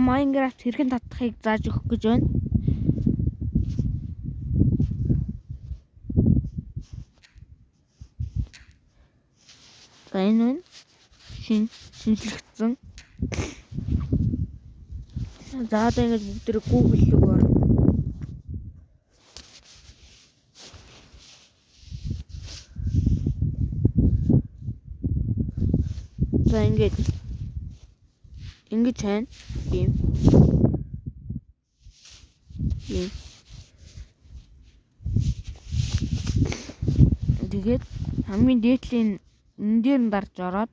Minecraft хэрхэн татахыг зааж өгөх гэж байна. За энэ нь шинжлэгдсэн. За одоо ингэж бүгдээ Google руу орно. За ингэж байна. Ийм. Тэгээд хамгийн дээдлийн энэ дээр нь дарж ороод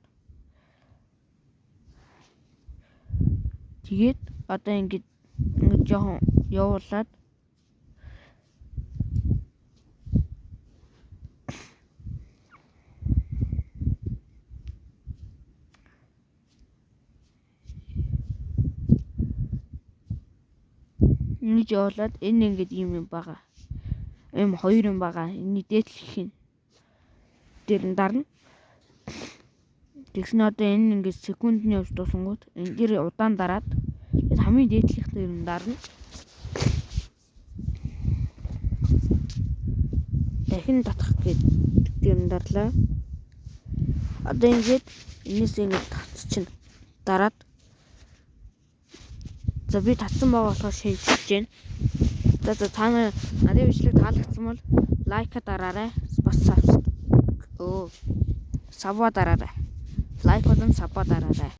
тэгээд одоо ингэж жоохон явуулаад ингэж явуулаад энэ ингэж юм байгаа. Ийм хоёр юм байгаа. Энийний дээдлэх нь дээр нь дарна. Тэгснэ одоо энэ ингэж секундны явж дуусангууд энэ дээр удаан дараад хамгийн дээдлэх дээр нь дарна. Дахин татах гэдэг дээр нь дарлаа. Одоо ингэж энэс ингэж татчихна. Дараад за би татсан байгаа болохоор шинжилж байна. За та надын бичлэг таалагдсан бол лайка дараарай. Бас сабва дараарай. Лайк болон сабва дараарай.